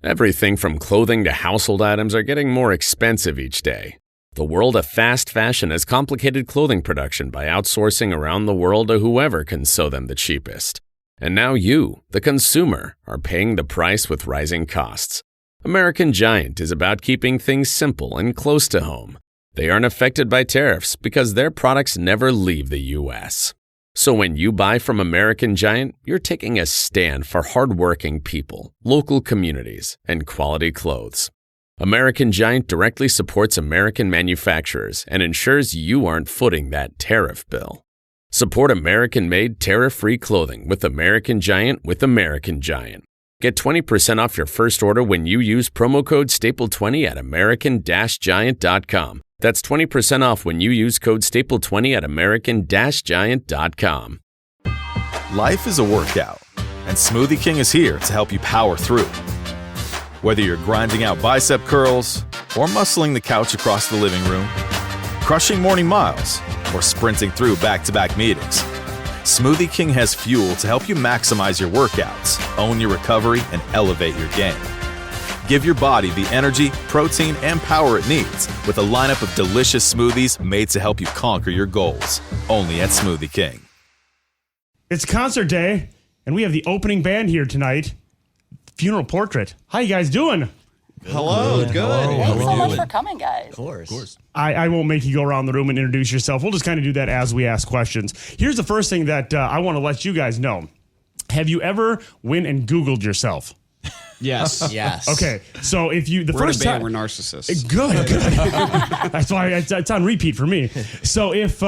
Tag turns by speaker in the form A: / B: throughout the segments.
A: Everything from clothing to household items are getting more expensive each day. The world of fast fashion has complicated clothing production by outsourcing around the world to whoever can sew them the cheapest. And now you, the consumer, are paying the price with rising costs. American Giant is about keeping things simple and close to home. They aren't affected by tariffs because their products never leave the U.S. So when you buy from American Giant, you're taking a stand for hardworking people, local communities, and quality clothes. American Giant directly supports American manufacturers and ensures you aren't footing that tariff bill. Support American-made, tariff-free clothing with American Giant with American Giant. Get 20% off your first order when you use promo code STAPLE20 at american-giant.com. That's 20% off when you use code STAPLE20 at american-giant.com.
B: Life is a workout, and Smoothie King is here to help you power through. Whether you're grinding out bicep curls or muscling the couch across the living room, crushing morning miles, or sprinting through back-to-back meetings, Smoothie King has fuel to help you maximize your workouts, own your recovery, and elevate your game. Give your body the energy, protein, and power it needs with a lineup of delicious smoothies made to help you conquer your goals. Only at Smoothie King.
C: It's concert day, and we have the opening band here tonight, Funeral Portrait. How you guys doing?
D: Hello, good.
E: Thanks so much for coming, guys.
D: Of course.
C: I won't make you go around the room and introduce yourself. We'll just kind of do that as we ask questions. Here's the first thing that I want to let you guys know. Have you ever went and Googled yourself?
D: Yes. Yes.
C: Okay, so if you
F: We're
C: first
F: in a band,
C: time
F: we're narcissists.
C: Good. That's why it's on repeat for me. So if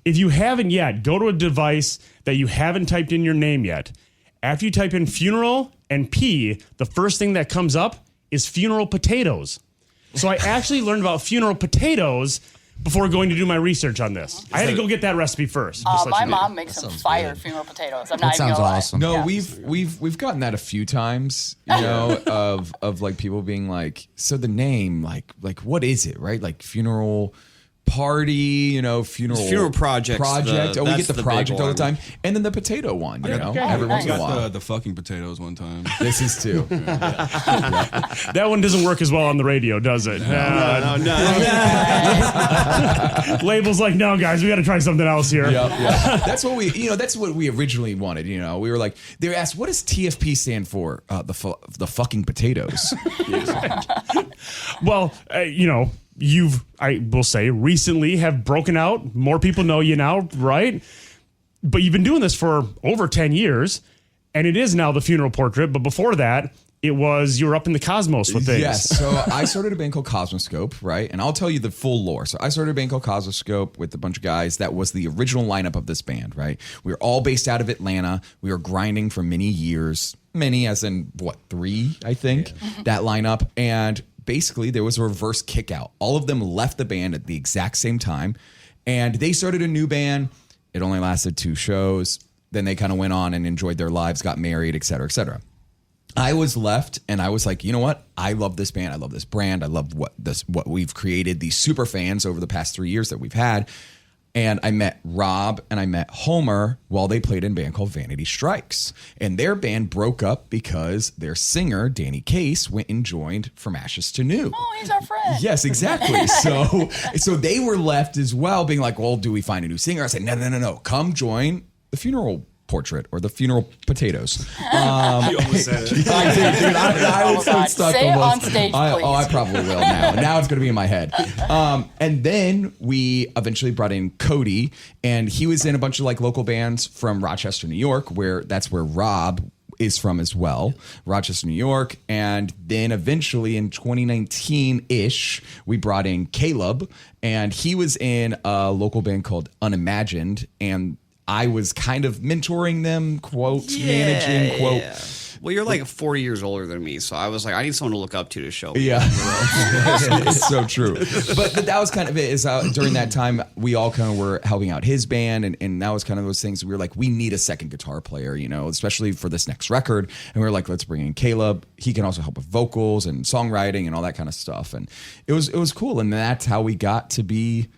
C: you haven't yet, go to a device that you haven't typed in your name yet. After you type in funeral and P, the first thing that comes up is funeral potatoes. So I actually learned about funeral potatoes before going to do my research on this. I had to go get that recipe first.
E: My mom makes some fire funeral potatoes. I'm not even
D: sounds
E: gonna lie.
D: awesome.
G: No,
E: Yeah.
G: we've gotten that a few times, you know, of like people being like, so the name, like what is it, right? Like funeral party, you know, funeral
F: project.
G: Oh, we
F: that's
G: get the
F: the
G: project
F: big
G: all the
F: one.
G: time, and then the potato one, you know,
E: okay.
G: every once in a
E: Nice.
G: while.
H: The fucking potatoes one time.
G: This is too.
C: That one doesn't work as well on the radio, does it?
F: No.
C: Label's like, no, guys, we got to try something else here.
G: Yeah. That's what we originally wanted. You know, we were like, they were asked, what does TFP stand for? The fucking potatoes.
C: Well, I will say recently have broken out. More people know you now, right? But you've been doing this for over 10 years, and it is now the Funeral Portrait. But before that, it was you were up in the cosmos with things.
G: Yes. So I started a band called Cosmoscope, right? And I'll tell you the full lore. So I started a band called Cosmoscope with a bunch of guys. That was the original lineup of this band, right? We were all based out of Atlanta. We were grinding for many years. Many as in, 3, I think, that lineup. And basically, there was a reverse kick out. All of them left the band at the exact same time, and they started a new band. It only lasted 2 shows. Then they kind of went on and enjoyed their lives, got married, et cetera, et cetera. I was left, and I was like, you know what? I love this band. I love this brand. I love what we've created, these super fans over the past 3 years that we've had. And I met Rob and I met Homer while they played in a band called Vanity Strikes. And their band broke up because their singer, Danny Case, went and joined From Ashes to New.
E: Oh, he's our friend.
G: Yes, exactly. So they were left as well, being like, well, do we find a new singer? I said, no. Come join the Funeral Portrait or the Funeral Potatoes.
H: You almost said it.
G: I did, dude. I was so
E: God.
G: stuck.
E: Say it
G: almost.
E: on stage,
G: I
E: please.
G: probably will now. Now it's going to be in my head. And then we eventually brought in Cody, and he was in a bunch of like local bands from Rochester, New York, that's where Rob is from as well, Rochester, New York. And then eventually in 2019-ish, we brought in Caleb, and he was in a local band called Unimagined, and I was kind of mentoring them, quote, managing, quote.
F: Yeah. Well, you're like 40 years older than me, so I was like, I need someone to look up to show me.
G: Yeah, it's so true. But that was kind of it. Is during that time, we all kind of were helping out his band, and that was kind of those things. We were like, we need a second guitar player, you know, especially for this next record. And we were like, let's bring in Caleb. He can also help with vocals and songwriting and all that kind of stuff. And it was cool. And that's how we got to be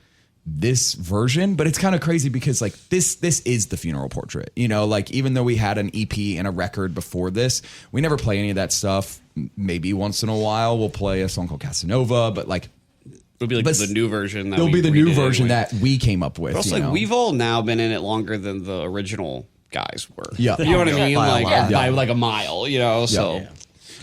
G: this version, but it's kind of crazy because like this is the funeral portrait, you know, like even though we had an EP and a record before this, we never play any of that stuff. Maybe once in a while we'll play a song called Casanova, but like
F: It'll be like the new version.
G: It'll be the new version that we came up with.
F: But also, like, we've all now been in it longer than the original guys were.
G: Yeah.
F: You know what I mean?
D: By a lot.
F: By like a mile, you know? So.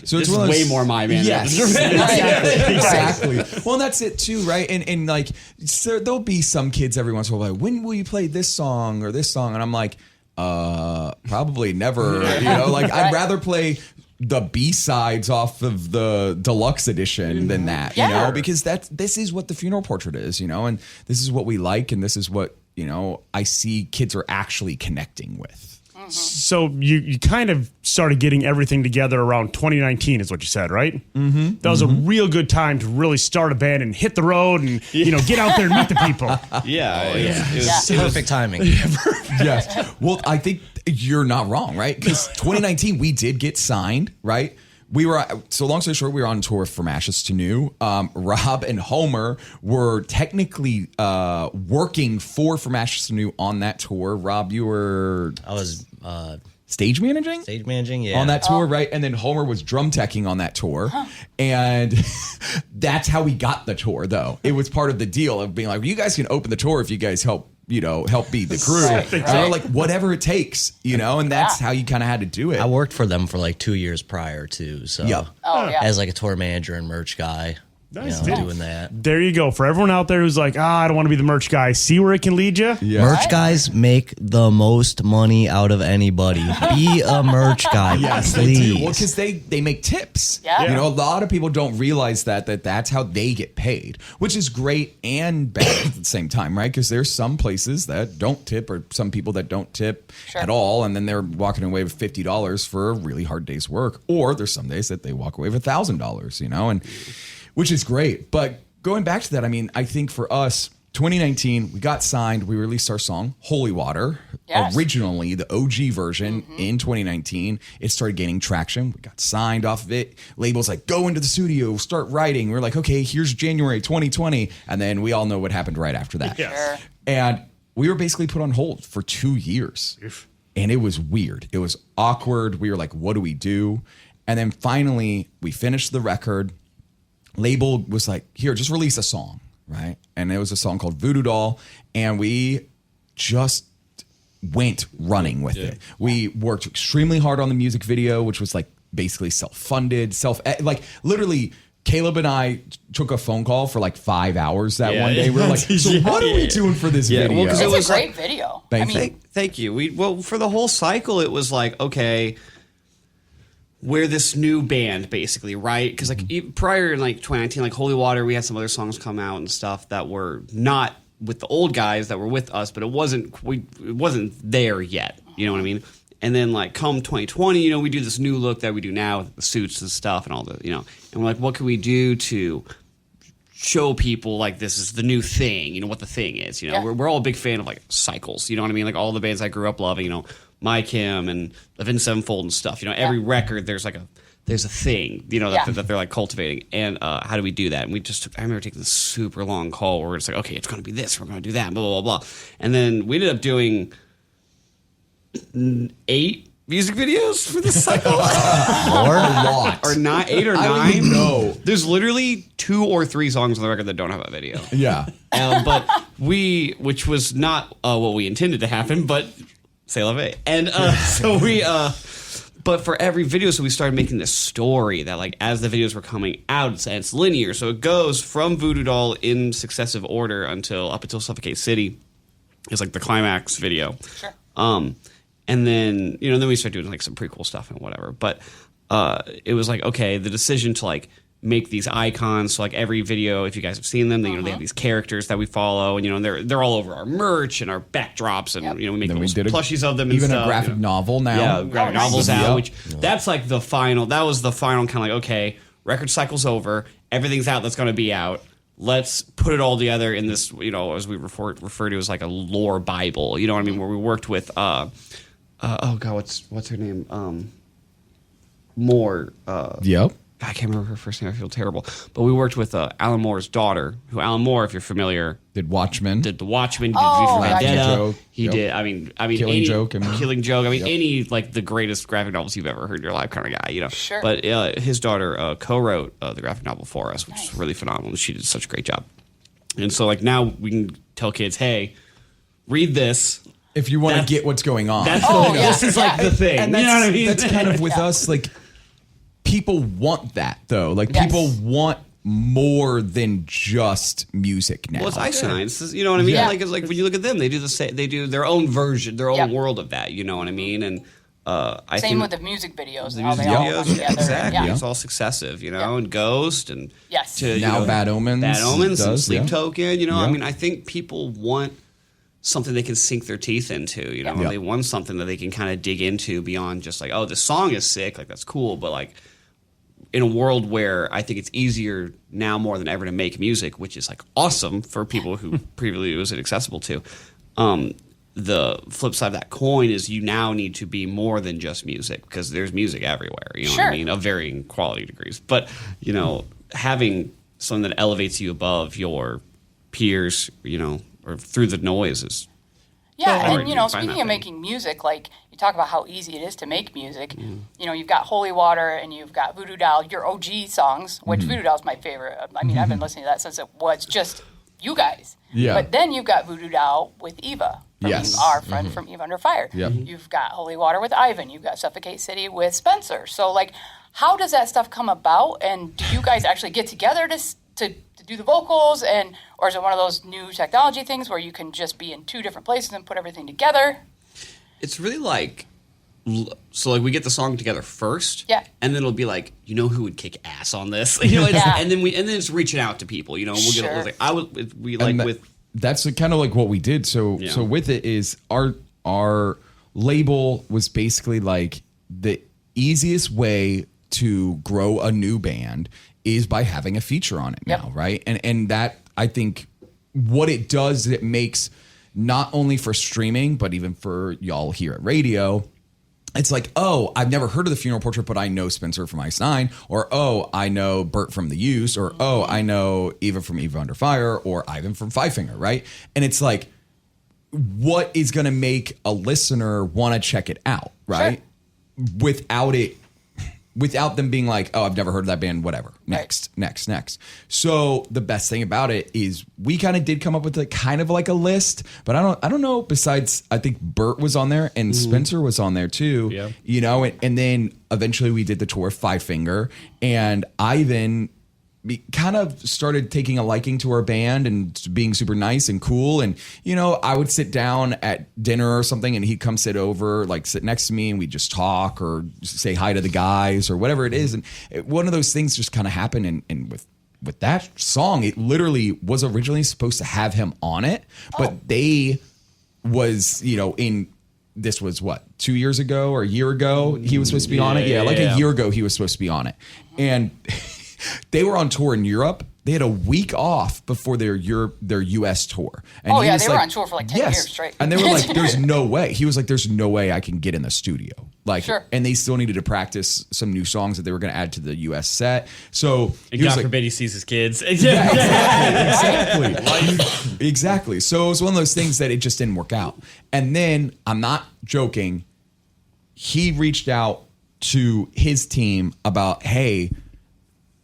G: So
F: This
G: it's
F: is way more my man.
G: Yes, exactly. Well, that's it too, right? And like, so there'll be some kids every once in a while like, when will you play this song or this song? And I'm like, probably never. You know, like I'd rather play the B-sides off of the deluxe edition than that, you know, because this is what the funeral portrait is, you know, and this is what we like, and this is what, you know, I see kids are actually connecting with.
C: So you kind of started getting everything together around 2019 is what you said, right? Mm-hmm. That was a real good time to really start a band and hit the road and, you know, get out there and meet the people.
F: It was
D: Perfect timing.
G: Yes. Well, I think you're not wrong, right? Because 2019, we did get signed, right? We were, so long story short, we were on tour From Ashes to New. Rob and Homer were technically working for From Ashes to New on that tour. Rob, you were...
D: I was
G: stage managing?
D: stage managing, yeah.
G: On that tour, right? And then Homer was drum teching on that tour. And that's how we got the tour, though. It was part of the deal of being like, you guys can open the tour if you guys help be the crew. And we're like, whatever it takes, you know? And that's how you kind of had to do it.
D: I worked for them for like 2 years prior too. So as like a tour manager and merch guy.
C: Nice,
D: you know,
C: dude.
D: doing that.
C: There you go. For everyone out there who's like, I don't want to be the merch guy, see where it can lead you?
G: Yeah.
D: Merch guys make the most money out of anybody. Be a merch guy,
G: Yes, they
D: please.
G: do. Well, because they make tips.
E: Yeah.
G: You know, a lot of people don't realize that's how they get paid, which is great and bad at the same time, right? Because there's some places that don't tip or some people that don't tip at all, and then they're walking away with $50 for a really hard day's work. Or there's some days that they walk away with $1,000, you know, and which is great. But going back to that, I mean, I think for us, 2019, we got signed. We released our song, Holy Water.
E: Yes.
G: Originally, the OG version in 2019. It started gaining traction. We got signed off of it. Labels like, go into the studio, start writing. We're like, okay, here's January 2020. And then we all know what happened right after that.
E: Sure.
G: And we were basically put on hold for 2 years. And it was weird. It was awkward. We were like, what do we do? And then finally, we finished the record. Label was like, here, just release a song, right? And it was a song called Voodoo Doll, and we just went running with it. We worked extremely hard on the music video, which was like basically self-funded, like literally Caleb and I took a phone call for like 5 hours that one day. We were like, so what are we doing for this video?
F: Well, 'cause it
E: It's
F: was
E: a great video.
G: Thank you.
F: Thank you. Well, for the whole cycle, it was like, okay, we're this new band, basically, right? Because like prior in like 2019, like Holy Water, we had some other songs come out and stuff that were not with the old guys that were with us, but it wasn't there yet. You know what I mean? And then like come 2020, you know, we do this new look that we do now with the suits and stuff and all the, you know, and we're like, what can we do to show people like this is the new thing, you know, what the thing is, you know? We're all a big fan of like cycles, you know what I mean? Like all the bands I grew up loving, you know, My Kim and Avenged Sevenfold and stuff. You know, every record there's a thing, you know, that they're like cultivating. And how do we do that? And I remember taking this super long call where it's like, okay, it's going to be this, we're going to do that, blah, blah, blah, blah. And then we ended up doing 8 music videos for this cycle.
G: Or a lot.
F: Or 8 or 9.
G: I don't even know.
F: There's literally 2 or 3 songs on the record that don't have a video.
G: Yeah.
F: But which was not what we intended to happen, but c'est la vie. And so we, but for every video, so we started making this story that like as the videos were coming out, it's linear. So it goes from Voodoo Doll in successive order up until Suffocate City. It's like the climax video.
E: Sure.
F: And then, you know, then we started doing like some prequel stuff and whatever. But it was like, okay, the decision to like make these icons. So like every video, if you guys have seen them, they, you know, they have these characters that we follow, and you know, they're all over our merch and our backdrops, and you know, we make little plushies of them.
G: Even
F: and
G: a
F: stuff,
G: graphic novel now.
F: Yeah, graphic novels out. Which that's like the final. That was the final kind of like, okay, record cycle's over, everything's out that's going to be out. Let's put it all together in this, you know, as we refer to as like a lore Bible. You know what I mean? Where we worked with, oh god, what's her name? Moore.
G: Yep.
F: I can't remember her first name. I feel terrible. But we worked with Alan Moore's daughter, who Alan Moore, if you're familiar,
G: Did Watchmen.
F: did The Watchmen, did
E: Oh,
F: V for
E: gotcha.
F: Vendetta.
G: Joke.
F: He
G: Yep.
F: did. I mean,
G: Killing
F: any,
G: Joke, I mean.
F: Killing Joke. I mean, any like the greatest graphic novels you've ever heard in your life, kind of guy. You know.
E: Sure.
F: But his daughter co-wrote the graphic novel for us, which is really phenomenal. She did such a great job. And so, like now, we can tell kids, hey, read this.
G: If you want to
F: That's-
G: get what's going on.
F: That's
E: Oh,
F: the,
E: yeah.
F: this is like the thing.
G: And
F: you know what I mean?
G: that's kind of with us, like, people want that, though. Like,
E: Yes.
G: people want more than just music now.
F: Well, it's Einstein. You know what I mean?
E: Yeah.
F: Like, it's like when you look at them, they do the same. They do their own version, their own
E: Yep.
F: world of that. You know what I mean? And I
E: Same
F: think
E: with the music videos.
F: the
E: how
F: music
E: they all
F: videos,
E: come together.
F: exactly.
E: Yeah.
F: It's all successive, you know,
E: Yeah.
F: and Ghost and
E: Yes.
F: to, you
G: Now
F: know,
G: Bad Omens
F: Bad Omens, and
G: does,
F: Sleep
G: yeah.
F: Token. You know, I
G: Yeah.
F: mean, I think people want something they can sink their teeth into. You know,
G: Yeah.
F: they want something that they can kind of dig into beyond just like, oh, this song is sick, like that's cool, but like. In a world where I think it's easier now more than ever to make music, which is like awesome for people who previously it was inaccessible to. The flip side of that coin is you now need to be more than just music because there's music everywhere. You know what I
E: Sure.
F: mean? Of varying quality degrees. But, you know, having something that elevates you above your peers, you know, or through the noise is
E: Yeah,
F: Or
E: and
F: you
E: you know,
F: find
E: speaking
F: that
E: of
F: thing.
E: making music, like you talk about how easy it is to make music. You know, you've got Holy Water and you've got Voodoo Doll, your OG songs, which Voodoo Doll is my favorite. I mean, I've been listening to that since it was just you guys.
G: Yeah.
E: But then you've got Voodoo Doll with Eva, from
G: Yes.
E: our friend from Eva Under Fire.
G: Yep.
E: You've got Holy Water with Ivan. You've got Suffocate City with Spencer. So, like, how does that stuff come about? And do you guys actually get together to do the vocals, and or is it one of those new technology things where you can just be in two different places and put everything together?
F: it's really like so like we get the song together first,
E: Yeah.
F: and then it'll be like, you know who would kick ass on this, you know,
E: Yeah.
F: and then it's reaching out to people, you know, and we'll
E: Sure.
F: get like I would we like
G: And
F: with
G: that's kind of like what we did. So
F: Yeah.
G: so with it is our label was basically like the easiest way to grow a new band is by having a feature on it
E: Yep.
G: now, right? And that I think what it does is it makes not only for streaming but even for y'all here at radio. It's like, oh, I've never heard of the Funeral Portrait, but I know Spencer from Ice Nine, or oh, I know Bert from The Use, or oh, I know Eva from Eva Under Fire, or Ivan from Five Finger, right? And it's like, what is going to make a listener want to check it out, right? Without them being like, oh, I've never heard of that band, whatever. Next. So the best thing about it is we kind of did come up with kind of like a list, but I don't know. Besides, I think Bert was on there and Spencer was on there too.
F: Yeah.
G: You know, and then eventually we did the tour of Five Finger, and Ivan kind of started taking a liking to our band and being super nice and cool. And, you know, I would sit down at dinner or something and he'd come sit next to me and we'd just talk or say hi to the guys or whatever it is. And one of those things just kind of happened. And with that song, it literally was originally supposed to have him on it, but they was, you know, this was what, 2 years ago or a year ago he was supposed to be on it. Yeah, like a year ago he was supposed to be on it. And they were on tour in Europe. They had a week off before their U.S. tour. And
E: Oh,
G: he
E: yeah,
G: was
E: they were
G: like,
E: on tour for like 10 years straight.
G: And they were like, there's no way. He was like, there's no way I can get in the studio. Like,
E: Sure.
G: and they still needed to practice some new songs that they were going to add to the U.S. set. So
F: and
G: he was
F: God
G: like,
F: forbid he sees his kids.
G: Exactly. So it was one of those things that it just didn't work out. And then, I'm not joking, he reached out to his team about, hey,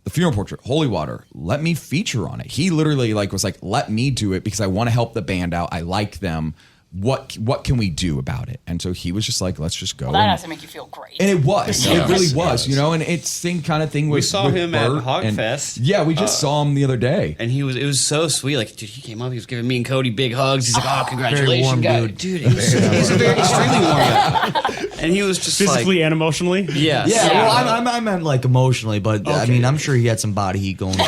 G: the Funeral Portrait, Holy Water, let me feature on it. He literally was like, let me do it because I want to help the band out. I like them. What can we do about it? And so he was just like, let's just go.
E: Well, that has to make you feel great.
G: And it was.
E: Yeah.
G: It really was, you know, and it's same kind of thing with
F: We saw
G: with
F: him at
G: Bert and-
F: Hogfest.
G: Yeah, we just saw him the other day.
F: And it was so sweet. Like, dude, he came up, he was giving me and Cody big hugs. He's like, "Oh, congratulations,
D: warm
F: guy."
D: dude.
F: Dude, he was he's a very extremely warm guy. And he was just
C: Physically
F: like,
C: and emotionally.
F: yes.
D: Yeah, well, I meant like emotionally, but I mean, I'm sure he had some body heat going on.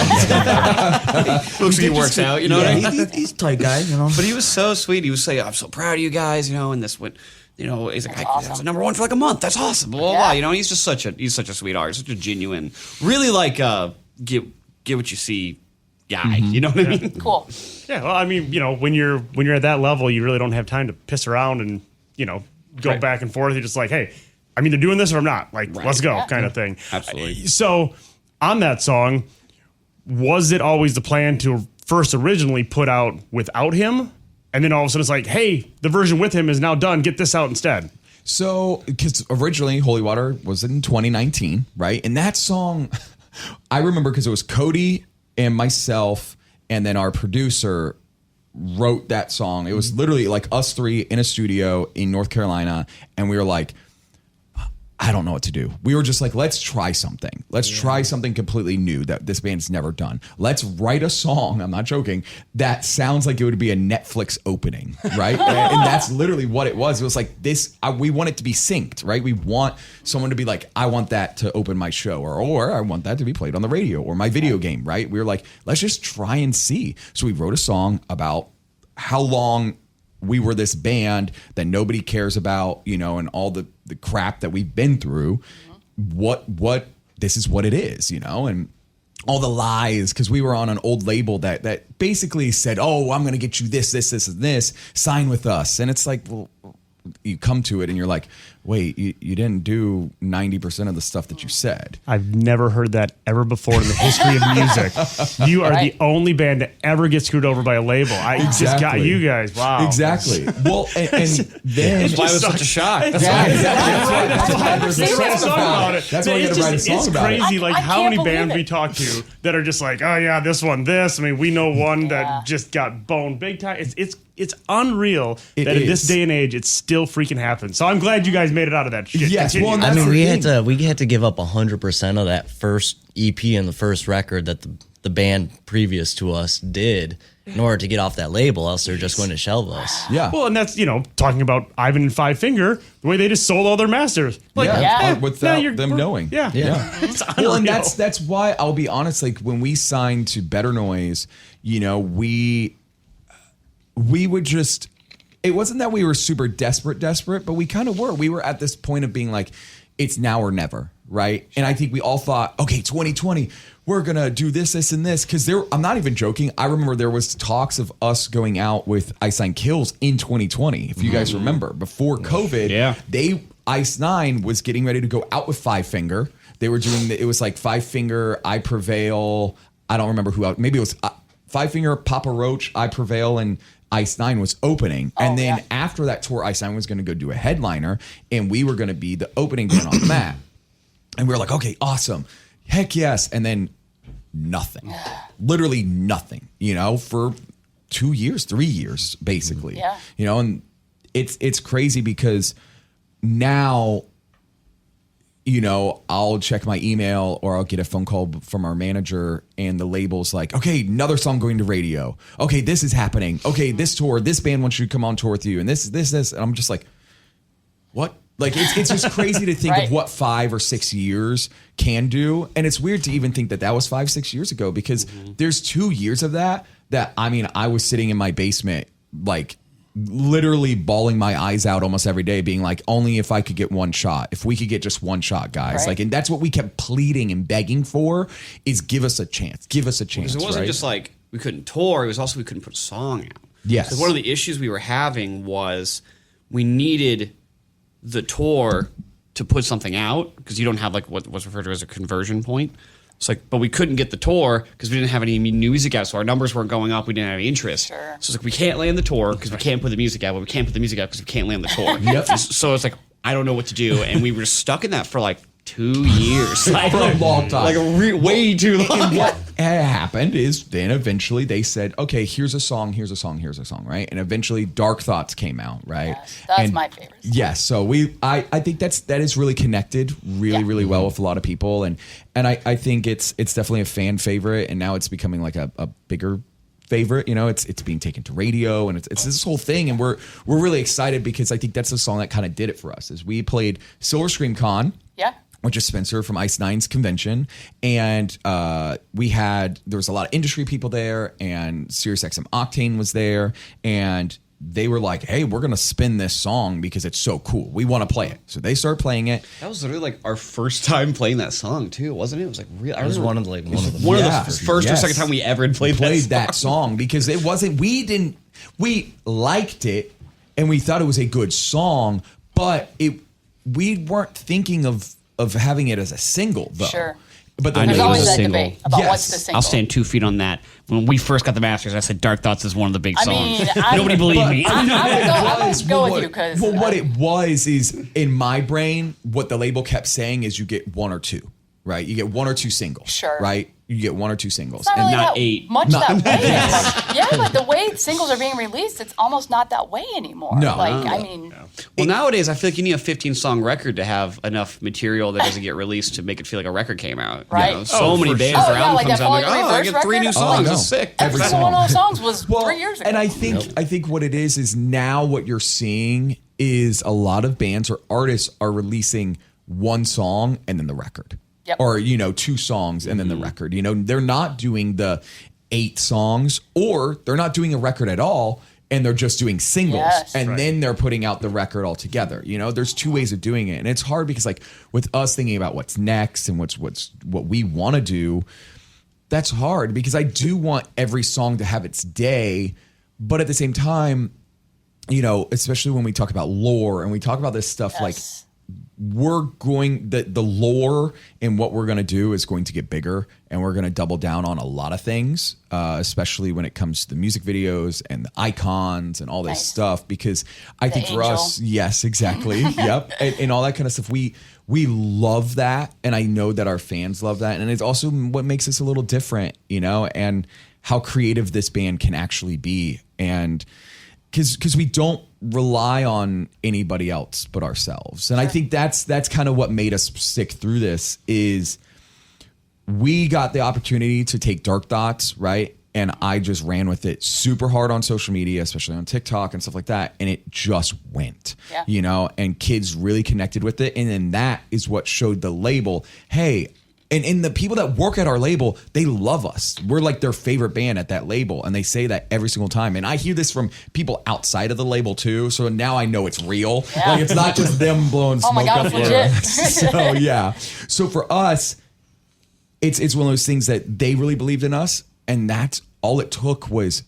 F: Looks like he works out, you know what I mean?
D: He's a tight guy, you know.
F: But he was so sweet. He was saying, "I'm so proud of you guys," you know. And this went, you know, he's like,
E: That's
F: "I was
E: awesome.
F: number one for like a month. That's awesome." Blah blah
E: Yeah.
F: blah. You know, he's just such a sweetheart, such a genuine, really like get what you see guy. You know what I mean?
E: Cool.
C: Yeah, well, I mean, you know, when you're at that level, you really don't have time to piss around and, you know, go
F: Right.
C: back and forth. You're just like, hey, I'm either doing this or I'm not. Like,
F: Right.
C: let's go,
E: Yeah.
C: kind of thing.
F: Absolutely.
C: So, on that song, was it always the plan to first originally put out without him? And then all of a sudden it's like, hey, the version with him is now done. Get this out instead.
G: So, because originally Holy Water was in 2019, right? And that song, I remember because it was Cody and myself, and then our producer wrote that song. It was literally like us three in a studio in North Carolina, and we were like, I don't know what to do. We were just like, let's try something. Let's try something completely new that this band's never done. Let's write a song, I'm not joking, that sounds like it would be a Netflix opening, right? And that's literally what it was. It was like this, we want it to be synced, right? We want someone to be like, I want that to open my show, or I want that to be played on the radio or my video game, right? We were like, let's just try and see. So we wrote a song about how long we were this band that nobody cares about, you know, and all the crap that we've been through. What this is what it is, you know, and all the lies, because we were on an old label that basically said, oh, I'm going to get you this, and this, sign with us. And it's like, well, you come to it and you're like, wait, you didn't do 90% of the stuff that you said.
C: I've never heard that ever before in the history of music. You are the only band to ever get screwed over by a label. I just got you guys. Wow.
G: Exactly. Well, and then
F: That's why it was such a shock.
G: Yeah, exactly. That's why there's a
C: Write a
G: song about it. That's why you got to write a song
C: it's
G: about it.
C: crazy, like
E: I
C: how
E: can't
C: many
E: believe
C: bands
E: it.
C: we talk to that are just like, oh yeah, this one, this. I mean, we know one that just got boned big time. It's unreal that in this
G: is.
C: day and age, it still freaking happens. So I'm glad you guys made it out of that shit.
G: Yes,
C: Continue.
G: well, and
D: I
G: that's
D: mean,
G: the
D: we
G: thing.
D: had to give up 100% of that first EP and the first record that the band previous to us did in order to get off that label. Else they're just going to shelve us.
G: Yeah.
C: Well, and that's, talking about Ivan and Five Finger, the way they just sold all their masters. Like,
E: Yeah.
G: Without
C: you're-
G: them knowing.
C: Yeah.
G: Yeah. Well, and that's why I'll be honest, like when we signed to Better Noise, we would just, it wasn't that we were super desperate, but we kind of were. We were at this point of being like, it's now or never, right? And I think we all thought, okay, 2020, we're going to do this, and this. Because I'm not even joking. I remember there was talks of us going out with Ice Nine Kills in 2020, if you guys remember. Before COVID, Ice Nine was getting ready to go out with Five Finger. They were doing, it was like Five Finger, I Prevail. I don't remember who else. Maybe it was Five Finger, Papa Roach, I Prevail, and Ice Nine was opening. And then after that tour, Ice Nine was going to go do a headliner, and we were going to be the opening band on the mat. And we were like, okay, awesome. Heck yes. And then nothing. Literally nothing, for 2 years, 3 years, basically.
E: Yeah.
G: And it's crazy because now, I'll check my email or I'll get a phone call from our manager and the label's like, okay, another song going to radio. Okay, this is happening. Okay, this tour, this band wants you to come on tour with you. And this. And I'm just like, what? Like, it's just crazy to think of what 5 or 6 years can do. And it's weird to even think that was 5-6 years ago because there's 2 years of that, I was sitting in my basement, like, literally bawling my eyes out almost every day, being like, only if I could get one shot, if we could get just one shot, guys.
E: Right.
G: Like, and that's what we kept pleading and begging for is give us a chance.
F: Because it wasn't just like we couldn't tour, it was also we couldn't put a song out.
G: Yes.
F: So one of the issues we were having was we needed the tour to put something out because you don't have like what's referred to as a conversion point. It's like, but we couldn't get the tour because we didn't have any new music out, so our numbers weren't going up. We didn't have any interest.
E: Sure.
F: So it's like we can't land the tour because we can't put the music out, but we can't put the music out because we can't land the tour.
G: Yep.
F: So it's like I don't know what to do, and we were stuck in that for like 2 years, like
G: for a long time.
F: like way too long.
G: And what had happened is then eventually they said, okay, here's a song, right? And eventually Dark Thoughts came out, right?
E: Yes, that's
G: And
E: my favorite.
G: Yes, so I think that is really connected really well with a lot of people, and I think it's definitely a fan favorite, and now it's becoming like a bigger favorite. It's being taken to radio, and it's this whole thing, and we're really excited because I think that's the song that kind of did it for us. Is we played Silver Scream Con.
E: Yeah.
G: Which is Spencer from Ice Nine's convention. And there was a lot of industry people there, and SiriusXM Octane was there. And they were like, hey, we're going to spin this song because it's so cool. We want to play it. So they started playing it.
F: That was literally like our first time playing that song too, wasn't it? It was like real.
D: It was one of the
F: First or second time we ever played
G: that song because it wasn't. We liked it and we thought it was a good song, but we weren't thinking of having it as a single though.
E: Sure.
G: But the
F: I know
E: There's
F: it
E: always
F: was a
E: that
F: single.
E: debate about
G: Yes.
E: what's the single.
F: I'll stand 2 feet on that. When we first got the masters, I said "Dark Thoughts" is one of the big
E: I
F: songs.
E: mean,
F: Nobody believed me.
E: I would go with you because
G: Well, what it was is in my brain, what the label kept saying is you get 1 or 2, right? You get 1 or 2 singles,
E: Sure.
G: right? You get 1 or 2 singles,
E: It's not really
F: not
E: that
F: 8.
E: much that way. Like, yeah, but the way singles are being released, it's almost not that way anymore.
G: No.
E: Like, I mean,
F: Well, nowadays I feel like you need a 15-song record to have enough material that doesn't get released to make it feel like a record came out.
E: Right.
F: You know, so many
C: for
F: bands
E: sure.
F: their
E: Oh, yeah,
F: album
E: like
F: comes
E: that
F: out, like,
E: Falling
F: oh, I
E: Reverse
F: get 3 new
E: record?
F: songs.
G: Oh, no.
F: That's sick.
E: every single one of those songs was 3 years ago.
G: And I think what it is now what you're seeing is a lot of bands or artists are releasing 1 song and then the record.
E: Yep.
G: Or, 2 songs and then the record. They're not doing the 8 songs, or they're not doing a record at all and they're just doing singles
E: Yes.
G: and then they're putting out the record all together. There's 2 ways of doing it. And it's hard because like with us thinking about what's next and what we want to do, that's hard because I do want every song to have its day, but at the same time, especially when we talk about lore and we talk about this stuff, like
E: Yes.
G: we're going the lore and what we're going to do is going to get bigger, and we're going to double down on a lot of things, especially when it comes to the music videos and the icons and all this
E: Nice.
G: stuff, because I think for
E: angel.
G: us, yes, exactly. Yep. And all that kind of stuff. We love that. And I know that our fans love that. And it's also what makes us a little different, and how creative this band can actually be. And because we don't rely on anybody else but ourselves. And I think that's kind of what made us stick through this is we got the opportunity to take Dark Thoughts, right? And I just ran with it super hard on social media, especially on TikTok and stuff like that. And it just went,
E: Yeah.
G: and kids really connected with it. And then that is what showed the label, hey, and the people that work at our label, they love us. We're like their favorite band at that label. And they say that every single time. And I hear this from people outside of the label too. So now I know it's real.
E: Yeah.
G: Like it's not just them blowing
E: Oh
G: smoke
E: my God,
G: up
E: it's
G: there.
E: legit.
G: So yeah. So for us, it's one of those things that they really believed in us. And that's all it took was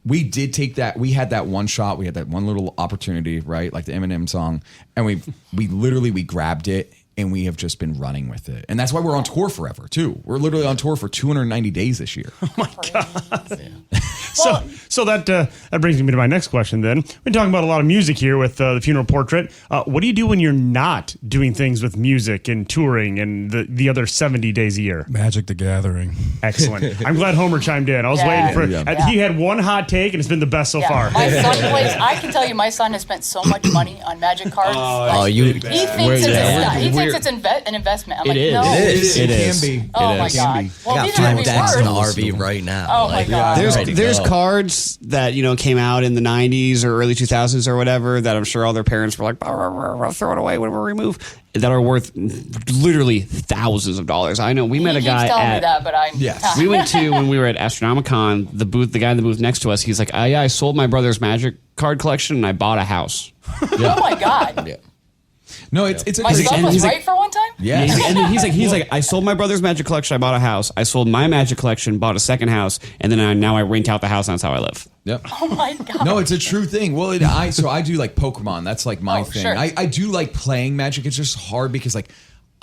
G: we did take that. We had that one shot. We had that one little opportunity, right? Like the Eminem song. And we literally grabbed it. And we have just been running with it. And that's why we're on tour forever, too. We're literally on tour for 290 days this year.
C: So that brings me to my next question then. We've been talking about a lot of music here with the Funeral Portrait. What do you do when you're not doing things with music and touring and the other 70 days a year?
H: Magic the Gathering.
C: Excellent. I'm glad Homer chimed in. I was
E: Yeah.
C: waiting for He had one hot take and it's been the best so
E: yeah.
C: far.
E: My son plays. I can tell you, my son has spent so much money on Magic cards.
D: Oh, you.
E: He thinks it's an investment. I'm like,
F: is.
E: no.
D: It is.
G: It
D: is.
G: can be.
E: Oh
D: It
E: my
D: is.
E: God. Well,
D: I got
E: these are gonna
D: 5
E: be
D: decks in the
E: worth.
D: RV right now.
E: Oh my God.
F: There's cards that came out in the 90s or early 2000s or whatever that I'm sure all their parents were like, throw it away when we remove, that are worth literally thousands of dollars. I know we met a
E: He
F: guy
E: keeps telling me
F: at
E: that, but I'm
G: Yes.
F: we went to when we were at Astronomicon, the guy in the booth next to us, he's like, yeah, I sold my brother's Magic card collection and I bought a house.
E: Oh my God.
G: No, it's a
E: My
G: crazy.
E: son
F: and
E: was
F: he's like-
E: right for one time.
G: Yeah.
F: And then he's like, I sold my brother's Magic collection, I bought a house. I sold my Magic collection, bought a second house, and then now I rent out the house, and that's how I live.
G: Yep.
E: Oh my God.
G: No, it's a true thing. Well, I do like Pokemon. That's like my thing.
E: sure.
G: I do like playing Magic. It's just hard because like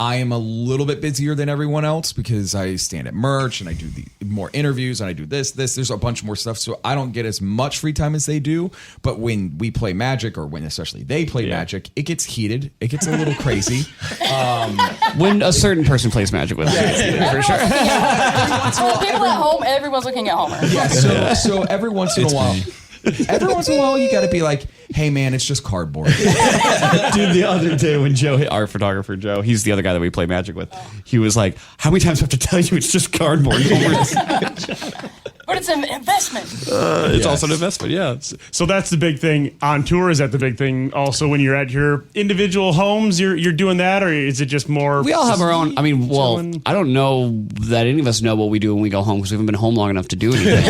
G: I am a little bit busier than everyone else because I stand at merch and I do the more interviews and I do this. There's a bunch more stuff. So I don't get as much free time as they do. But when we play Magic, or when especially they play Magic, it gets heated. It gets a little crazy.
F: When a certain person plays Magic with me.
E: For sure. For the people at home, everyone's looking at Homer.
G: Yeah, so every once in a while. Every once in a while, you got to be like, "Hey, man, it's just cardboard."
F: Dude, the other day when Joe, our photographer Joe, he's the other guy that we play Magic with, he was like, how many times do I have to tell you it's just cardboard?
E: But it's an investment.
F: It's also an investment, yeah.
C: So that's the big thing on tour. Is that the big thing also when you're at your individual homes? You're doing that, or is it just more?
F: We all have our own. I mean, well,
C: chilling?
F: I don't know that any of us know what we do when we go home because we haven't been home long enough to do anything.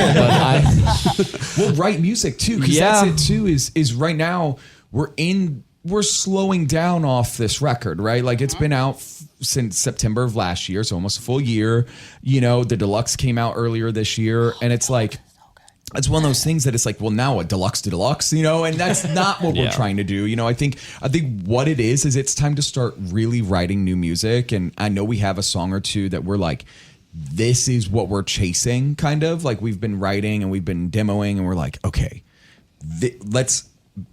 G: Well, write music too, because
F: Yeah.
G: that's it too. Is right now we're slowing down off this record, right? Like it's been out since September of last year, so almost a full year. The deluxe came out earlier this year, and it's like it's one of those things that it's like, well, now a deluxe to deluxe, you know, and that's not what we're trying to do. You know, I think what it is it's time to start really writing new music. And I know we have a song or two that we're like, this is what we're chasing, kind of like we've been writing and we've been demoing, and we're like, okay, let's,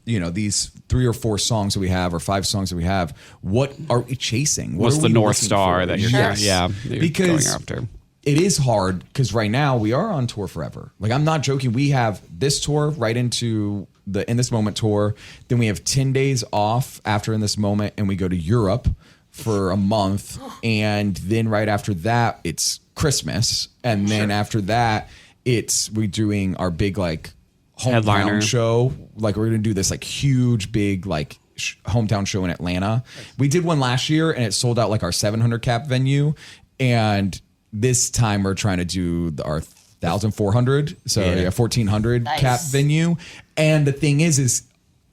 G: you know, these 3 or 4 songs that we have, or 5 songs that we have, what are we chasing?
F: What's
G: are
F: the
G: we
F: North
G: looking
F: Star
G: for?
F: that you're
G: Yes.
F: that you're
G: because
F: going after?
G: it is hard, because right now we are on tour forever. Like, I'm not joking. We have this tour right into the In This Moment tour. Then we have 10 days off after In This Moment, and we go to Europe for a month. And then right after that, it's Christmas. And then after that, we're doing our big like
F: Headliner
G: hometown show. Like, we're going to do this like huge, big like hometown show in Atlanta. We did one last year and it sold out like our 700 cap venue. And this time we're trying to do our 1,400, so 1,400
E: Nice.
G: cap venue. And the thing is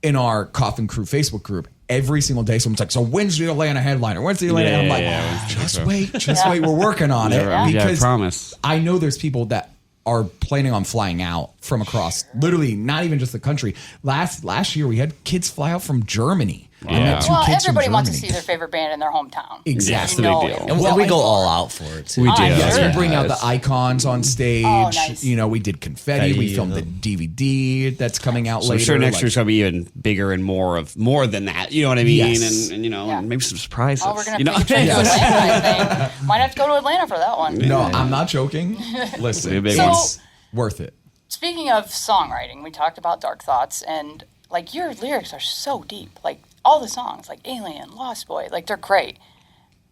G: in our Coffin Crew Facebook group, every single day someone's like, so when's the Atlanta headliner? When's the Atlanta? And I'm like, just wait, we're working on it.
F: Yeah,
G: Because
F: I promise.
G: I know there's people that are planning on flying out from across, literally not even just the country. Last year we had kids fly out from Germany. I met 2
E: Well,
G: kids from
E: everybody wants to
G: Germany.
E: see their favorite band in their hometown.
G: Exactly.
E: You know
F: That's the big
E: it.
F: deal.
D: And we go all out for it too.
F: We do.
G: Yes,
E: sure.
G: we bring out the icons on stage.
E: Oh, nice.
G: You know, we did confetti. We
D: Confetti,
G: filmed the DVD that's coming out
F: So I'm
G: later.
F: sure next
G: Like,
F: year's gonna be even bigger and more than that. You know what I mean?
G: Yes.
F: And you know,
E: Yeah.
F: and maybe some surprises.
E: Oh, we're gonna
F: you know?
E: take a trip to Atlanta, I think. Might have to go to Atlanta for that one.
G: No, I'm not joking.
F: Be a
G: Listen,
F: big
E: So-
G: it's worth it.
E: Speaking of songwriting, we talked about Dark Thoughts, and like your lyrics are so deep. Like all the songs, like Alien, Lost Boy, like they're great.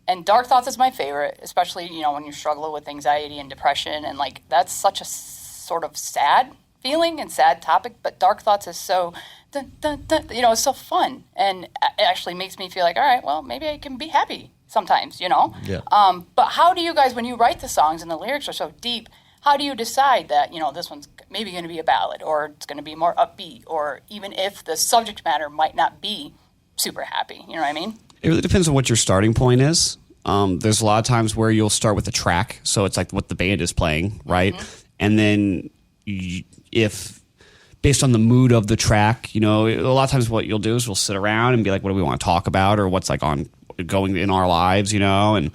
E: And Dark Thoughts is my favorite, especially when you're struggling with anxiety and depression, and like that's such a sort of sad feeling and sad topic. But Dark Thoughts is so, dun, dun, dun, it's so fun, and it actually makes me feel like, all right, well, maybe I can be happy sometimes,
D: Yeah.
E: But how do you guys, when you write the songs and the lyrics are so deep, how do you decide that, this one's maybe going to be a ballad, or it's going to be more upbeat, or even if the subject matter might not be super happy? You know what I mean?
F: It really depends on what your starting point is. There's a lot of times where you'll start with a track, so it's like what the band is playing, right? And then if based on the mood of the track, a lot of times what you'll do is we'll sit around and be like, what do we want to talk about, or what's like going in our lives, and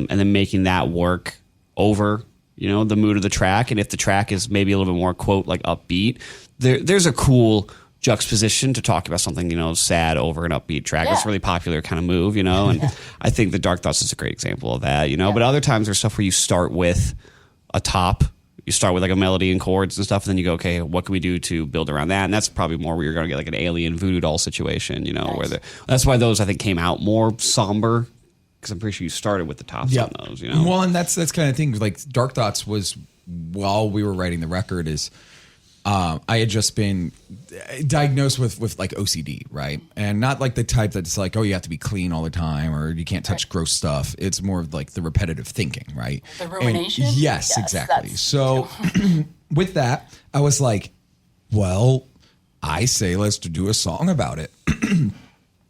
F: then making that work over the mood of the track. And if the track is maybe a little bit more quote like upbeat, there's a cool juxtaposition to talk about something sad over an upbeat track. It's a really popular kind of move, and I think the Dark Thoughts is a great example of that. But other times there's stuff where you start with a top, you start with like a melody and chords and stuff, and then you go, okay, what can we do to build around that? And that's probably more where you're going to get like an Alien Voodoo Doll situation, where that's why those I think came out more somber, because I'm pretty sure you started with the tops on those,
G: Well, and that's kind of thing. Like Dark Thoughts was while we were writing the record is I had just been diagnosed with like OCD, right? And not like the type that's like, oh, you have to be clean all the time or you can't touch gross stuff. It's more of like the repetitive thinking, right?
E: The rumination?
G: And
E: Yes,
G: exactly.
E: that's
G: So with that, I was like, well, I say let's do a song about it.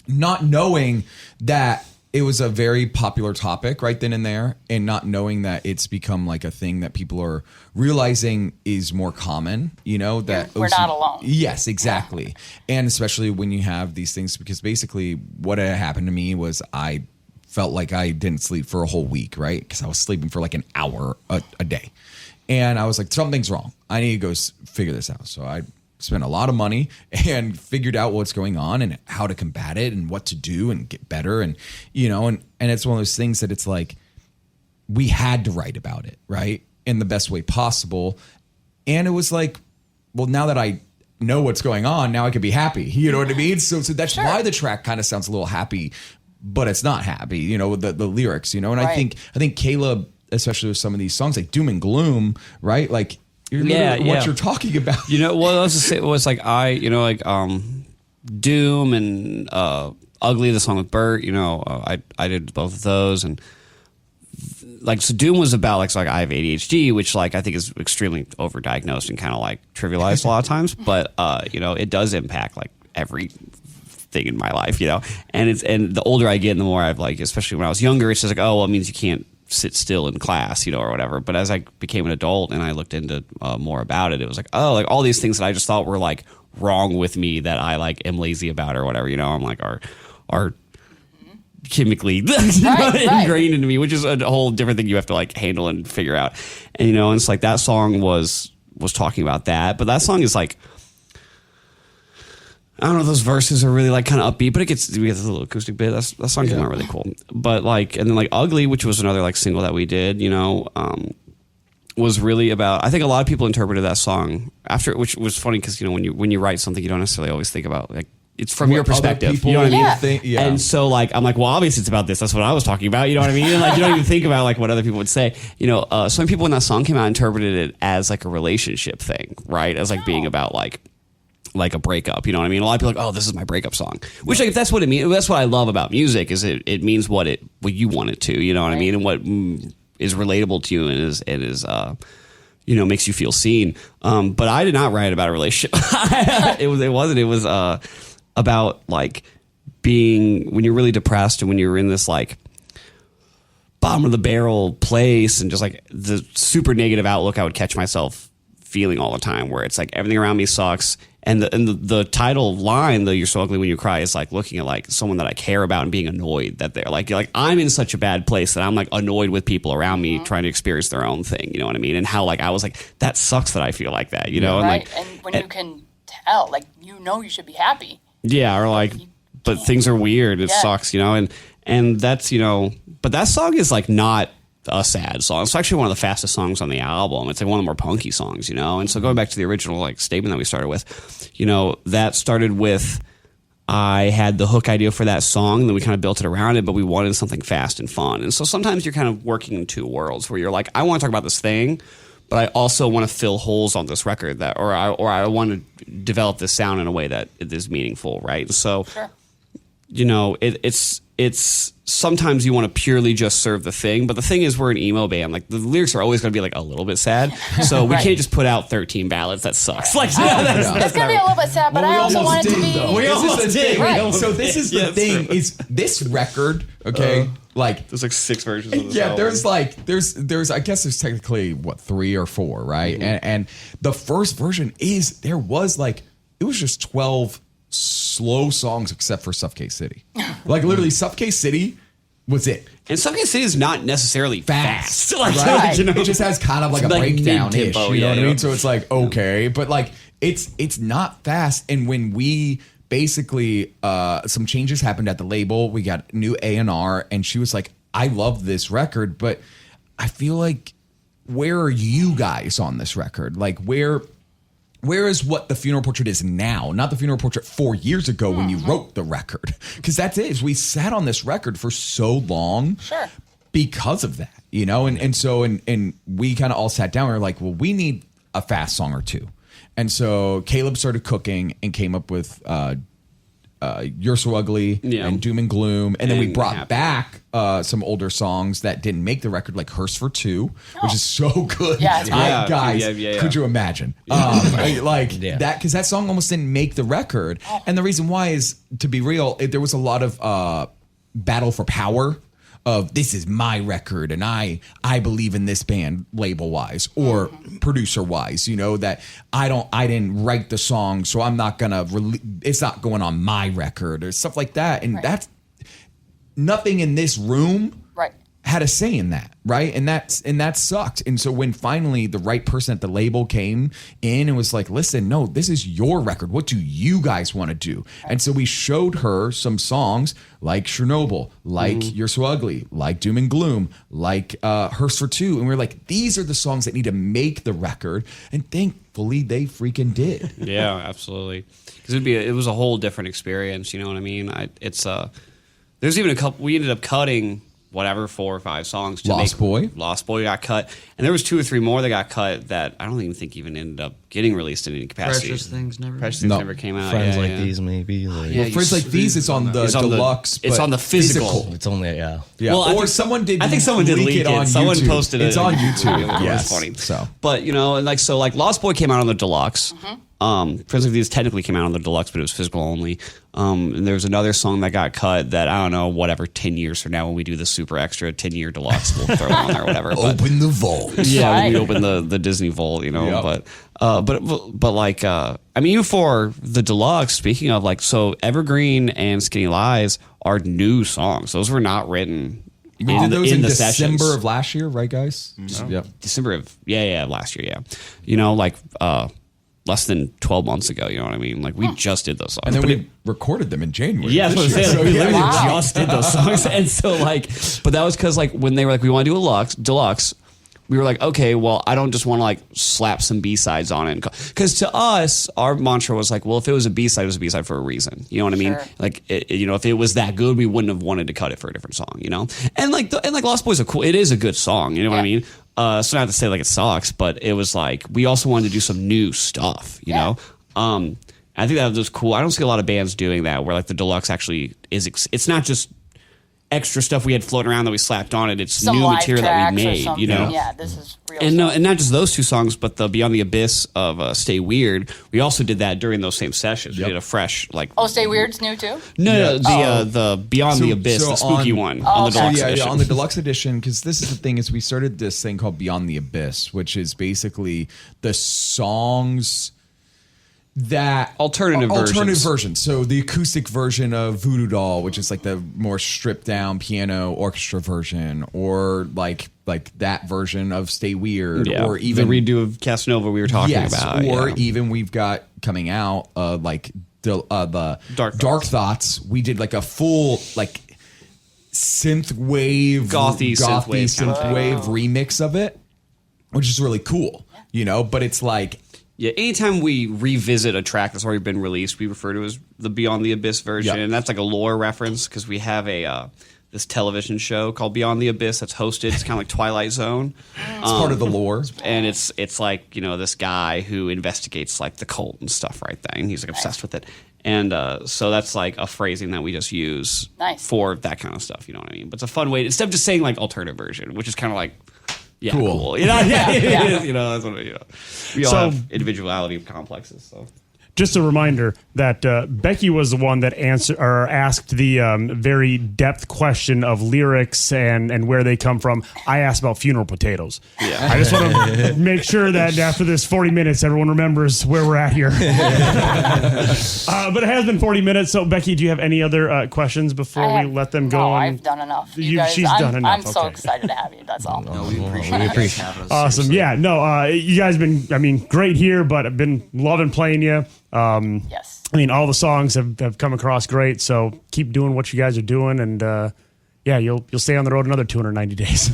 G: Not knowing that it was a very popular topic right then and there, and not knowing that it's become like a thing that people are realizing is more common, that
E: We're not alone.
G: Yes, exactly. And especially when you have these things, because basically what had happened to me was I felt like I didn't sleep for a whole week, right? Because I was sleeping for like an hour a day. And I was like, something's wrong. I need to go figure this out. So I spent a lot of money and figured out what's going on and how to combat it and what to do and get better. And, and it's one of those things that it's like, we had to write about it, right? In the best way possible. And it was like, well, now that I know what's going on, now I can be happy. You know what I mean? So that's why the track kind of sounds a little happy, but it's not happy, the lyrics, and
E: Right.
G: I think Caleb, especially with some of these songs like Doom and Gloom, right? Like, what you're talking about.
F: Well, I was just say, it was like Doom and Ugly, the song with Bert. I did both of those, and like so Doom was about like I have ADHD, which like I think is extremely overdiagnosed and kind of like trivialized a lot of times, but it does impact like every thing in my life, and the older I get and the more I've like, especially when I was younger, it's just like, oh, well, it means you can't sit still in class, or whatever. But as I became an adult and I looked into more about it, it was like, oh, like all these things that I just thought were like wrong with me that I like am lazy about or whatever, I'm like are chemically ingrained into me, which is a whole different thing you have to like handle and figure out. And and it's like that song was talking about that, but that song is like, I don't know, those verses are really like kind of upbeat, but we get a little acoustic bit. That song came out really cool. But like, and then like Ugly, which was another like single that we did, was really about, I think a lot of people interpreted that song after, which was funny because, when you write something, you don't necessarily always think about like, it's from your perspective. You know what I mean? And so like, I'm like, well, obviously it's about this. That's what I was talking about. You know what I mean? And like, you don't even think about like what other people would say. Some people when that song came out interpreted it as like a relationship thing, right? As like being about like a breakup, you know what I mean? A lot of people are like, oh, this is my breakup song. Which like if that's what it means, that's what I love about music is it means what you want it to, you know what I mean? And what is relatable to you and is makes you feel seen. But I did not write about a relationship. It was about like being when you're really depressed and when you're in this like bottom of the barrel place and just like the super negative outlook I would catch myself feeling all the time, where it's like everything around me sucks. And the title line, though, You're So Ugly When You Cry, is like looking at like someone that I care about and being annoyed that they're like, I'm in such a bad place that I'm like annoyed with people around me trying to experience their own thing. You know what I mean? And how like I was like, that sucks that I feel like that, And
E: right.
F: like,
E: and when you can tell, like, you should be happy.
F: Yeah, or like, but things are weird. It sucks, and that's but that song is like not a sad song. It's actually one of the fastest songs on the album. It's like one of the more punky songs, And so going back to the original like statement that we started with, that started with I had the hook idea for that song, and then we kind of built it around it, but we wanted something fast and fun. And so sometimes you're kind of working in two worlds where you're like, I want to talk about this thing, but I also want to fill holes on this record or I want to develop this sound in a way that it is meaningful, right? So,
E: sure.
F: It's sometimes you want to purely just serve the thing, but the thing is we're an emo band. Like the lyrics are always going to be like a little bit sad, so we can't just put out 13 ballads. That sucks. Like
E: it's going to be a little bit sad, but I also want it to be.
G: We almost did.
E: Right.
G: So this is the thing:
F: true.
G: is this record okay? Like
F: there's like 6 versions of this
G: yeah, there's I guess there's technically 3 or 4, right?
F: Mm-hmm.
G: And the first version it was just 12 slow songs except for Suffocate City. Like literally Suffocate City was it.
F: And Suffocate City is not necessarily fast.
G: Like,
E: right.
G: It just has kind of like a
F: like
G: breakdown-ish,
F: mid-tempo,
G: you know what I mean?
F: yeah.
G: So it's like, okay, but like it's not fast. And when we basically some changes happened at the label, we got new A&R, and she was like, I love this record, but I feel like where are you guys on this record? Like where is what the Funeral Portrait is now, not the Funeral Portrait 4 years ago when you wrote the record? Because that's it. We sat on this record for so long because of that, And we kind of all sat down and we were like, well, we need a fast song or two. And so Caleb started cooking and came up with You're So Ugly and Doom and Gloom. And then we brought back some older songs that didn't make the record, like Hearst for Two, which is so good.
E: Yeah, it's great.
G: Guys, could you imagine? That, because that song almost didn't make the record. And the reason why is, to be real, there was a lot of battle for power of this is my record and I believe in this band label wise or producer wise, that I didn't write the song, so I'm not gonna it's not going on my record or stuff like that. And that's nothing in this room had a say in that, right? And that sucked. And so when finally the right person at the label came in and was like, listen, no, this is your record. What do you guys want to do? And so we showed her some songs like Chernobyl, like You're So Ugly, like Doom and Gloom, like Hearst for Two. And we were like, these are the songs that need to make the record. And thankfully they freaking did.
F: Yeah, absolutely. Because it was a whole different experience. You know what I mean? There's even a couple, we ended up cutting 4 or 5 songs to
G: Lost Boy
F: got cut, and there was 2 or 3 more that got cut that I don't even think even ended up getting released in any capacity.
I: Precious Things
F: never came out.
D: Friends Like These, maybe.
G: Friends Like These, it's on the deluxe.
F: It's on the physical.
D: It's only
G: Yeah.
F: Well,
G: or someone did.
F: I think someone did leak it.
G: On
F: someone
G: YouTube.
F: posted it.
G: It's on YouTube.
F: It
G: Yes.
F: was funny.
G: So,
F: but Lost Boy came out on the deluxe. Prince of Thieves technically came out on the deluxe, but it was physical only. And there's another song that got cut that I don't know, whatever, 10 years from now when we do the super extra 10-year deluxe, we'll throw it on there or whatever. But,
G: Open the vault.
F: yeah, when we
E: Right.
F: open the Disney Vault, you know.
G: Yep.
F: But like, I mean, even for the deluxe, speaking of like, so Evergreen and Skinny Lies are new songs. Those were not written.
G: We did those in
F: the
G: December
F: sessions.
G: of last year, right, guys? Yep.
F: December of last year, yeah. You know, like less than 12 months ago. You know what I mean? Like we just did those songs,
G: And then
F: But
G: we recorded them in January.
F: yeah, that's what I'm
G: this year.
F: saying. Like, we literally
E: Wow.
F: just did those songs, and so like, but that was because like when they were like, we want to do a deluxe, we were like, okay, well, I don't just want to like slap some B-sides on it, because to us, our mantra was like, well, if it was a B-side, it was a B-side for a reason. You know what I mean?
E: Sure.
F: Like, you know, if it was that good, we wouldn't have wanted to cut it for a different song. You know, and like Lost Boys are cool. It is a good song. You know what I mean? So not to say like it sucks, but it was like we also wanted to do some new stuff. You know. I think that was cool. I don't see a lot of bands doing that where like the deluxe actually is. It's not just extra stuff we had floating around that we slapped on it. It's
E: Some
F: new
E: live
F: material that we
E: tracks or
F: made.
E: something.
F: You know.
E: Yeah, this is real.
F: And no,
E: stuff.
F: and not just those two songs, but the Beyond the Abyss of Stay Weird. We also did that during those same sessions. We did a fresh like.
E: Oh, Stay Weird's new too.
F: No, the Beyond the Abyss, the spooky one on the
E: okay.
F: deluxe edition.
G: on the deluxe edition, because this is the thing, is we started this thing called Beyond the Abyss, which is basically the songs that
F: Alternative
G: versions. So the acoustic version of Voodoo Doll, which is like the more stripped down piano orchestra version, or like that version of Stay Weird,
F: Yeah,
G: or even
F: the redo of Casanova we were talking about.
G: or
F: yeah.
G: even we've got coming out like the
F: Dark
G: Thoughts. We did like a full like synth wave,
F: Gothy synth wave
G: remix of it, which is really cool, you know. But it's like,
F: Yeah, anytime we revisit a track that's already been released, we refer to as the Beyond the Abyss version,
G: Yep.
F: and that's like a lore reference because we have a this television show called Beyond the Abyss that's hosted. It's kind of like Twilight Zone,
G: it's part of the lore.
F: and it's like, you know, this guy who investigates like the cult and stuff, right? Thing he's like obsessed with it, and so that's like a phrasing that we just use
E: Nice.
F: for that kind of stuff. You know what I mean? But it's a fun way instead of just saying like alternative version, which is kind of like. Yeah,
G: Cool.
F: You know, yeah,
E: Yeah.
F: you know, that's what you know. We all
C: So-
F: have individuality complexes, so.
C: Just a reminder that Becky was the one that asked the very depth question of lyrics and where they come from. I asked about funeral potatoes.
F: Yeah.
C: I just want to make sure that after this 40 minutes, everyone remembers where we're at here. But it has been 40 minutes. So, Becky, do you have any other questions before we let them go?
E: No,
C: on?
E: I've done enough.
C: She's
E: I'm,
C: done enough.
E: I'm so
C: Okay.
E: excited to have you. That's all.
H: We appreciate it.
C: Awesome. Yeah. No, you guys been, great here, but I've been loving playing you.
E: Yes.
C: I mean, all the songs have come across great. So keep doing what you guys are doing, and yeah, you'll stay on the road another 290 days.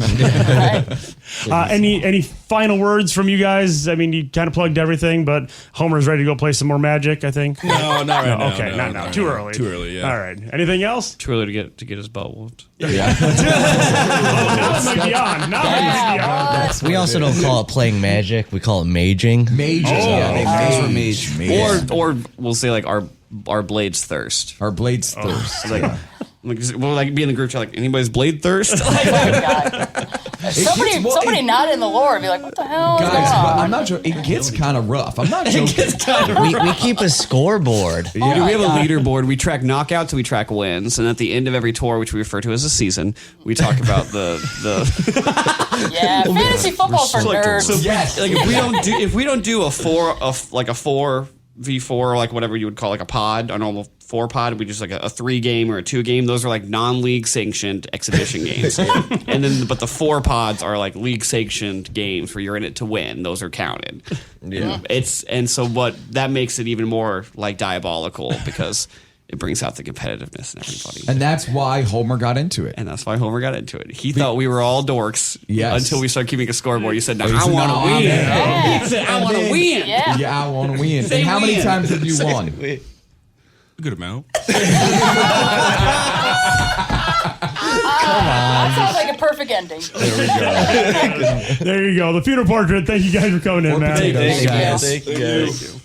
E: Right.
C: Any final words from you guys? I mean, you kind of plugged everything, but Homer's ready to go play some more Magic, I think.
H: No, not right now.
C: Okay,
H: no,
C: not
H: no,
C: now.
H: no,
C: Too
H: no.
C: early.
H: Too early, yeah.
C: All right. Anything else?
F: Too early to get his butt whooped.
C: Now it might be on. Now it might be on.
E: What?
D: We also don't call it playing Magic. We call it maging.
G: Mage.
H: Those were mage.
F: Or we'll say like our blades thirst.
G: Our blades thirst.
F: It's like, we'll like be in the group chat like anybody's blade thirst.
E: Oh my God. Somebody not in the lore would be like, what the hell is
G: Guys,
E: going
G: but
E: on?
G: I'm not joking. It gets kind of rough. I'm not joking.
D: We keep a scoreboard.
F: We have a
E: God.
F: leaderboard. We track knockouts and we track wins, and at the end of every tour, which we refer to as a season, we talk about the
E: Yeah, fantasy football for nerds.
G: Yes.
F: like if we don't do a 4v4 or like whatever you would call like a pod, a normal 4 pod, we just like a 3-game or a 2-game. Those are like non-league sanctioned exhibition games. And then but the 4 pods are like league sanctioned games where you're in it to win. Those are counted. Yeah. So what that makes it even more like diabolical because it brings out the competitiveness in everybody.
G: And that's why Homer got into it.
F: And that's why Homer got into it. He thought we were all dorks
G: Yes.
F: until we started keeping a scoreboard. He said, "No,
G: He
F: I
G: said,
F: want
G: "No,
F: to
G: I'm
F: win."
G: in.
F: He said, "I want to win."
E: Yeah.
G: Yeah, I want to win.
F: Say
G: And how many
F: win.
G: times have you won?
H: A good amount.
E: That sounds like a perfect ending.
C: There you go. The funeral portrait. Thank you guys for coming in, man.
G: potatoes.
E: Thank you.
F: Thank you.